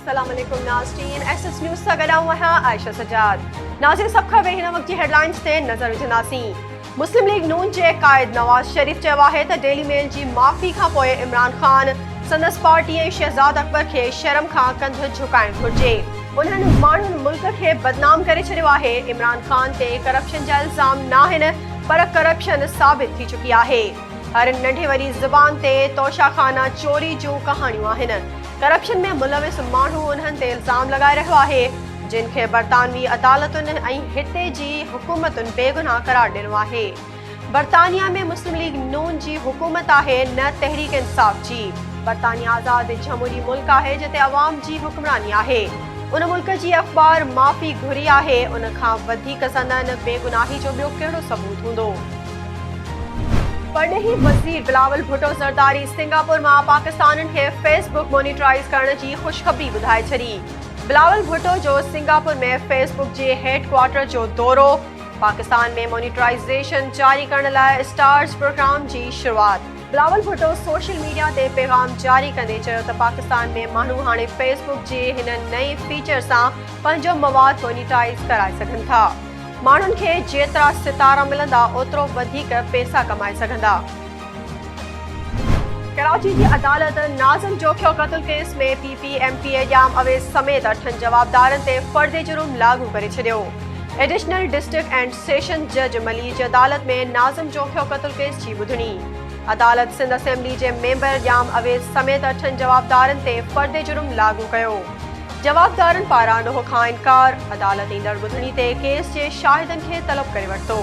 अस्सलाम वालेकुम नाज़रीन, एसएस न्यूज़ सां गॾु आहियां आयशा सजाद। नाज़रीन, सभ खां हिन वक़्त जी हेडलाइंस ते नज़र विझंदासीं। मुस्लिम लीग नून जे क़ाइद नवाज़ शरीफ़ चयो आहे त डेली मेल जी माफ़ी खां पोइ इमरान ख़ान संदसि पार्टी ऐं शहज़ाद अकबर खे शर्म खां कंधु झुकाइणु घुरिजे। उन्हनि माण्हुनि मुल्क खे बदनाम करे छॾियो आहे। इमरान ख़ान ते करप्शन जा इल्ज़ाम न आहिनि, पर करप्शन साबित थी चुकी आहे। हर नंढे वॾी ज़ुबान ते तोशाखाना चोरी जूं कहाणियूं आहिनि। करप्शन में मुलविस माण्हू उन्हनि ते इल्ज़ाम लॻाए रहियो आहे, जिन खे बरतानवी अदालतुनि ऐं हिते जी हुकूमतुनि बेगुनाह करार ॾिनो आहे। बरतानिया में मुस्लिम लीग नून जी हुकूमत आहे, न तहरीक इंसाफ़ जी। बरतानिया आज़ाद जमहूरी मुल्क आहे जिते अवाम जी हुक्मरानी आहे। उन मुल्क जी अख़बार माफ़ी घुरी आहे। उन खां वधीक संदन बेगुनाही जो ॿियो कहिड़ो सबूत हूंदो? परॾेही वज़ीर बिलावल भुट्टो ज़रदारी सिंगापुर मां पाकिस्तानियुनि खे फेसबुक मोनिटराइज़ करण जी ख़ुशख़बरी ॿुधाए छॾी। बिलावल भुट्टो जो सिंगापुर में फेसबुक जे हेडक्वार्टर जो दौरो। पाकिस्तान में मोनिटराइज़ेशन जारी करण लाइ स्टार्स प्रोग्राम जी शुरूआत। बिलावल भुट्टो सोशल मीडिया ते पैगाम जारी कंदे चयो त पाकिस्तान में माण्हू हाणे फेसबुक जे हिन नए फीचर सां पंहिंजो मवाद मोनिटाइज़ कराए सघनि था। माण्हुनि खे जेतिरा सितारा मिलंदा ओतिरो वधीक पैसा कमाए सघंदा। कराची जी अदालत नाज़िम जोखियो क़त्ल केस में PPMPA जाम अवेज़ समेत 8 जवाबदारनि ते फ़र्दे जुर्म लागू करे छॾियो। एडिशनल डिस्ट्रिक्ट एंड सेशन जज मली जी अदालत में नाज़िम जोखियो क़त्ल केस जी ॿुधणी। अदालत सिंध असेंबली जे मेंबर जाम अवेज़ समेत 8 जवाबदारनि ते फ़र्दे जुर्म लागू कयो। जवाबदारनि पारां नोह खां इनकार। अदालत ईंदड़ ॿुधणी ते केस जे शाहिदनि खे तलब करे वरितो।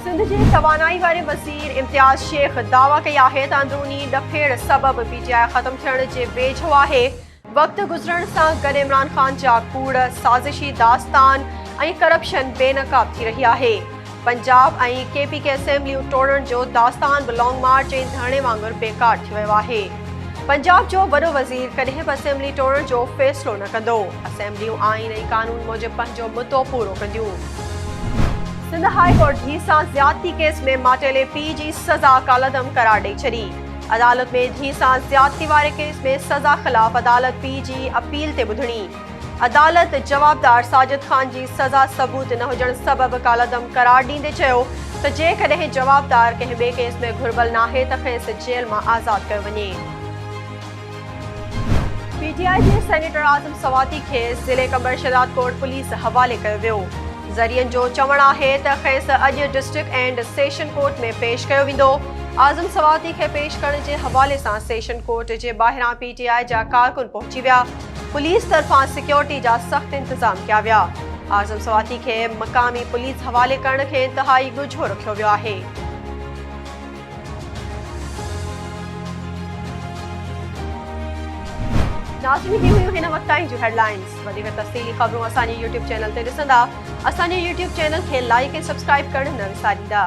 सिंध जे तवानाई वारे वज़ीर इम्तियाज़ शेख दावा कई आहे त अंदरूनी ॾफेड़ सबबु PTI ख़त्म थियण जे वेझो आहे। वक़्तु गुज़रण सां गॾु इमरान ख़ान जा कूड़, साज़िशी दास्तान ऐं करप्शन बेनकाब थी रही आहे। पंजाब ऐं KPK असेंबलियूं टोड़ण जो दास्तान बि लॉन्ग मार्च ऐं धरणे वांगुरु बेकार थी वियो आहे। पंजाब जो वॾो वज़ीर कॾहिं बि असेंबली टोड़ण जो फ़ैसिलो न कंदो। असेंबलियूं आइन ऐं कानून मूजिबि पंहिंजो मुद्दो पूरो कंदियूं। सिंध हाई कोर्ट धीउ सां ज़्यादती केस में माटेले पीउ जी सज़ा कालअदम करार ॾेई छॾी। अदालत में धीउ सां ज़्यादती वारे केस में सज़ा ख़िलाफ़ अदालत पीउ जी अपील ते ॿुधणी। अदालत जवाबदार साजिद ख़ान जी सज़ा सबूत न हुजण सबबि कालअदम करार ॾींदे चयो त जेकॾहिं जवाबदार कंहिं ॿिए केस में घुर्बल नाहे त खेसि जेल मां आज़ादु कयो वञे। PTI जे सेनेटर आज़म सवाती खे ज़िले कमर शहजाद कोट पुलिस हवाले कयो वियो। ज़रियनि जो चवणु आहे त खेसि अॼु डिस्ट्रिक्ट एंड सेशन कोर्ट में पेश कयो वेंदो। आज़म सवाती खे पेश करण जे हवाले सां सेशन कोर्ट जे ॿाहिरां PTI जा कारकुन पहुची विया। पुलिस तरफ़ां सिक्योरिटी जा सख़्त इंतज़ाम कया विया। आज़म सवाती खे मक़ामी पुलिस हवाले करण खे इंतहाई ॻुझो रखियो वियो आहे। नाज़रीन, ही हुयूं हिन वक़्त ताईं जूं हेडलाइंस। वधीक तफ़सीली ख़बरूं असांजे YouTube चैनल ते ॾिसंदा। असांजे YouTube चैनल खे लाइक ऐं सब्सक्राइब करणु न विसारींदा।